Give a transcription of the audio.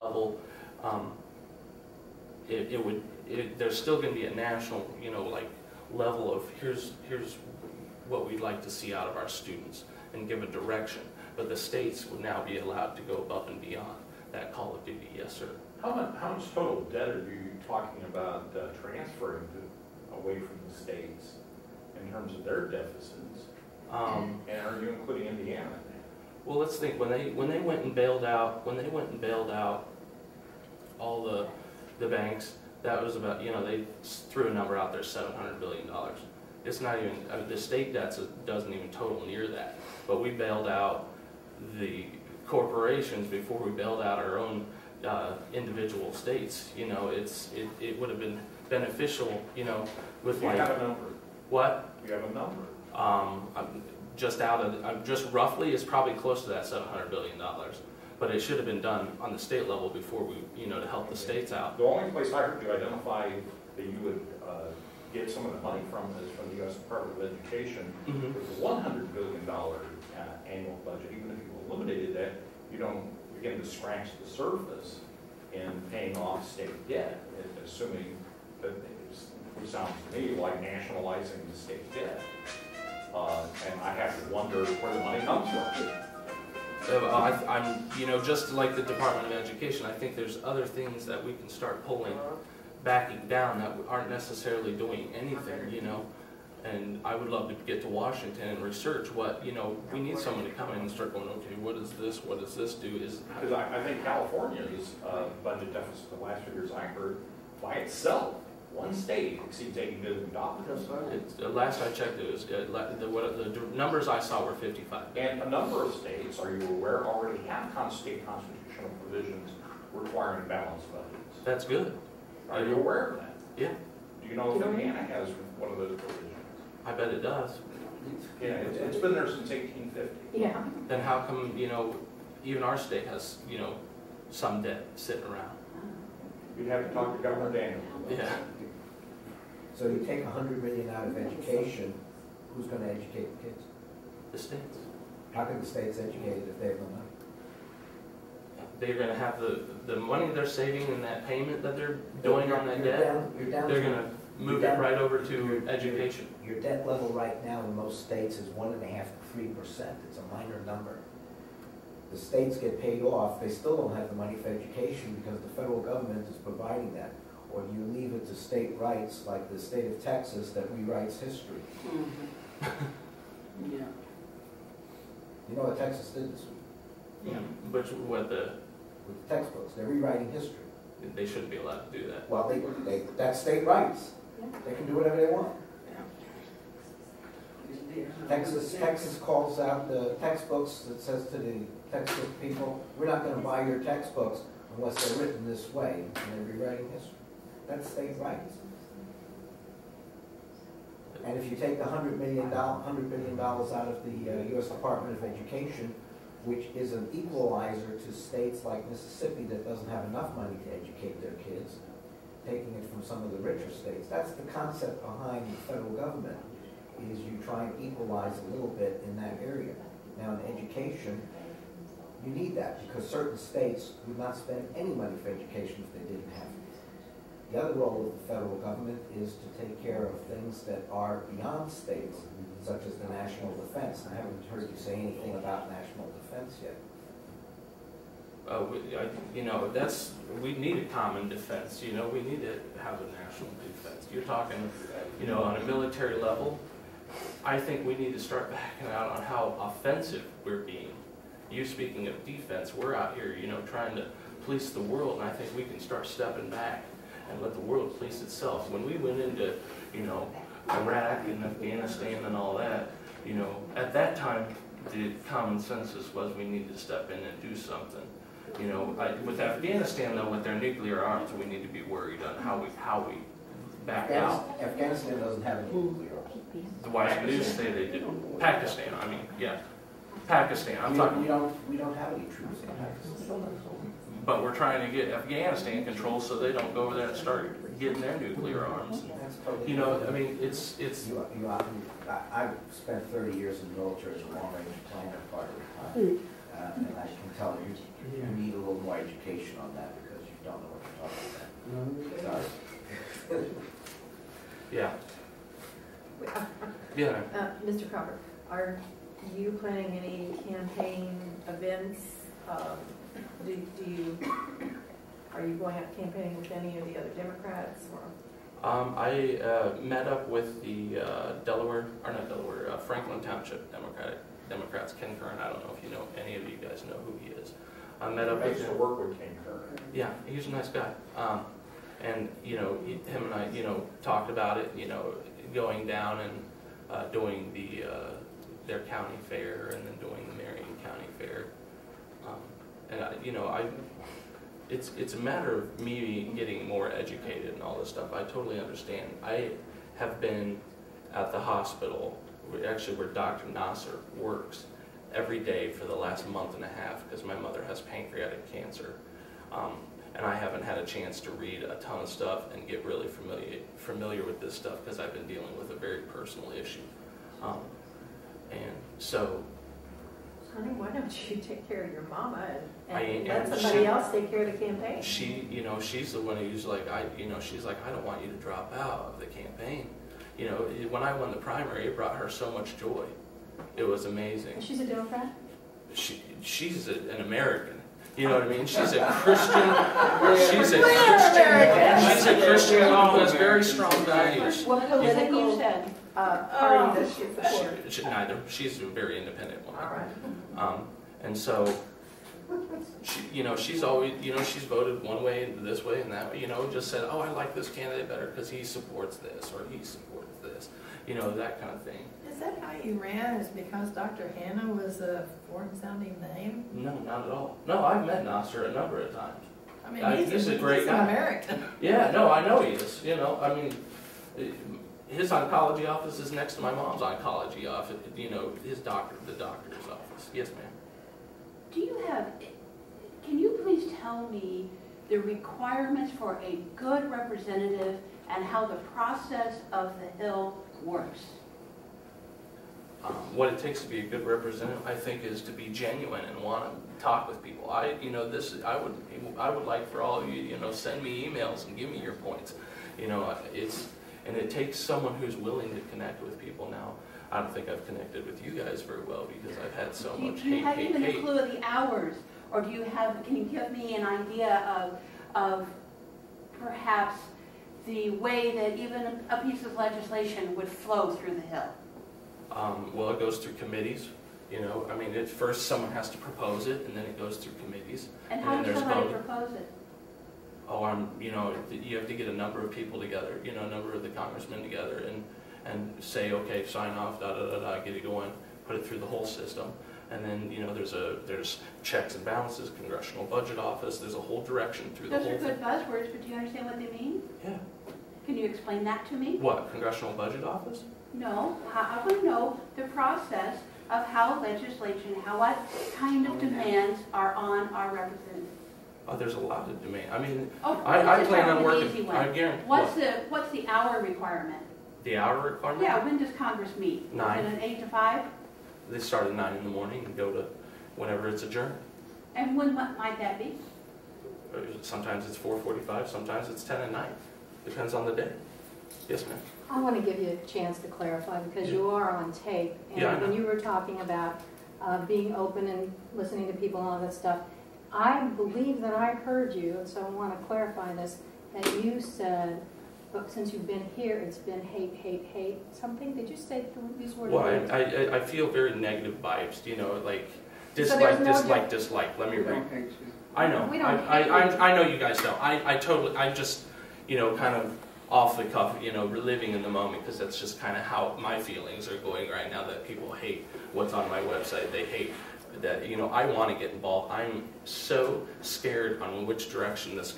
level, there's still going to be a national, like level of here's what we'd like to see out of our students and give a direction. But the states would now be allowed to go above and beyond that call of duty. Yes, sir. How much total debt are you talking about transferring away from the states in terms of their deficits? And are you including Indiana? Well, let's think. When they went and bailed out all the banks, that was about, they threw a number out there, $700 billion. It's not even, the state debt doesn't even total near that. But we bailed out the corporations before we bailed out our own individual states. It would have been beneficial, with you have a number. What? You have a number. Just roughly, it's probably close to that $700 billion. But it should have been done on the state level before we, to help the states out. The only place I heard you identify that you would get some of the money from is from the U.S. Department of Education. Mm-hmm. With a $100 billion annual budget. Even if you eliminated that, you begin to scratch the surface in paying off state debt, assuming that it sounds to me like nationalizing the state debt. And I have to wonder where the money comes from. I'm, just like the Department of Education, I think there's other things that we can start backing down that aren't necessarily doing anything, And I would love to get to Washington and research what, we need someone to come in and start going, okay, what does this do? Because I think California's budget deficit the last few years I heard by itself, one state exceeds $80 billion. Last I checked, it was the numbers I saw were 55. And a number of states, are you aware, already have state constitutional provisions requiring balanced budgets. That's good. Are you aware of that? Yeah. Do you know if Indiana has one of those provisions? I bet it does. Yeah, it's been there since 1850. Yeah. Then how come, even our state has, some debt sitting around? You'd have to talk to Governor Daniels. Yeah. So you take $100 million out of education, who's going to educate the kids? The states. How can the states educate it if they have no money? They're going to have the money they're saving in that payment that they're doing on that debt, they're going to move it right over to education. Your debt level right now in most states is 1.5% to 3%. It's a minor number. The states get paid off. They still don't have the money for education because the federal government is providing that. Or do you leave it to state rights, like the state of Texas that rewrites history? Mm-hmm. Yeah. You know what Texas did this week? Yeah. But with the textbooks, they're rewriting history. They shouldn't be allowed to do that. Well, that's state rights. They can do whatever they want. Texas calls out the textbooks that says to the textbook people, we're not going to buy your textbooks unless they're written this way, and they're rewriting history. That's state rights. And if you take the $100 billion out of the U.S. Department of Education, which is an equalizer to states like Mississippi that doesn't have enough money to educate their kids, taking it from some of the richer states, that's the concept behind the federal government, is you try and equalize a little bit in that area. Now in education, you need that because certain states would not spend any money for education if they didn't have it. The other role of the federal government is to take care of things that are beyond states, such as the national defense. I haven't heard you say anything about national defense yet. We need a common defense. We need to have a national defense. You're talking, on a military level. I think we need to start backing out on how offensive we're being. You speaking of defense, we're out here, trying to police the world, and I think we can start stepping back and let the world police itself. When we went into, Iraq and Afghanistan and all that, at that time, the common consensus was we need to step in and do something. With Afghanistan, though, with their nuclear arms, we need to be worried on how we back out. Afghanistan doesn't have any nuclear arms. The White News say they do. Pakistan, Pakistan. We don't have any troops in Pakistan. But we're trying to get Afghanistan controlled so they don't go over there and start getting their nuclear arms. I've spent 30 years in the military as a long-range planner part of the time, and I can tell you, You need a little more education on that because you don't know what you're talking about. Sorry. Yeah. Yeah. Mr. Crawford, are you planning any campaign events? Are you going out campaigning with any of the other Democrats? Or? I met up with the Franklin Township Democrats, Ken Curran. I don't know if you know, any of you guys know who he is. I met up I with used to him. work with Ken Curran. Yeah, he's a nice guy. And, you know, him and I, you know, talked about it, you know, going down and doing their county fair and then doing the Marion County Fair. You know, it's a matter of me getting more educated and all this stuff. I totally understand. I have been at the hospital, actually where Dr. Nasser works, every day for the last month and a half because my mother has pancreatic cancer. And I haven't had a chance to read a ton of stuff and get really familiar with this stuff because I've been dealing with a very personal issue. And so... Honey, why don't you take care of your mama and and let somebody else take care of the campaign? She, you know, she's the one who's like, she's like, I don't want you to drop out of the campaign. You know, when I won the primary, it brought her so much joy. It was amazing. She's a Democrat? She's an American. You know what I mean? She's a Christian. She's a Christian who has very strong values. What political party does she support? Neither. She's a very independent woman. All right. And so, she's always, she's voted one way and this way and that way, just said, oh, I like this candidate better because he supports this or he supports this, that kind of thing. Is that how you ran? Is because Dr. Hannah was a foreign-sounding name? No, not at all. No, I've met Nasser a number of times. I mean, he's a great guy. An American. Yeah, no, I know he is. I mean, his oncology office is next to my mom's oncology office. The doctor's office. Yes, ma'am. Can you please tell me the requirements for a good representative and how the process of the Hill works? What it takes to be a good representative, I think, is to be genuine and want to talk with people. I would like for all of you, send me emails and give me your points. And it takes someone who's willing to connect with people. Now, I don't think I've connected with you guys very well because I've had so much hate. Do you have even a clue of the hours, or can you give me an idea of perhaps the way that even a piece of legislation would flow through the Hill? Well, it goes through committees. At first someone has to propose it, and then it goes through committees. And how does somebody propose it? Oh, you have to get a number of people together, a number of the congressmen together, and say, okay, sign off, get it going, put it through the whole system. And then, there's checks and balances, Congressional Budget Office, there's a whole direction through the whole thing. Those are good buzzwords, but do you understand what they mean? Yeah. Can you explain that to me? What, Congressional Budget Office? No, I want to know the process of how legislation, what kind of demands are on our representatives. Oh, there's a lot of demand. I plan on working. I guarantee. What's the hour requirement? The hour requirement? Yeah, when does Congress meet? 9. Is it an 8 to 5? They start at 9 in the morning and go to whenever it's adjourned. And when might that be? Sometimes it's 4:45, sometimes it's 10 at night. Depends on the day. Yes, ma'am. I want to give you a chance to clarify because you are on tape. And when you were talking about being open and listening to people and all that stuff, I believe that I heard you, and so I want to clarify this, that you said, but since you've been here, it's been hate, hate, hate, something. Did you say these words? Well, I feel very negative vibes, like dislike, dislike. Let me read. I know. I know you guys don't. I'm just, kind of off the cuff, reliving in the moment because that's just kind of how my feelings are going right now, that people hate what's on my website. They hate that, I want to get involved. I'm so scared on which direction this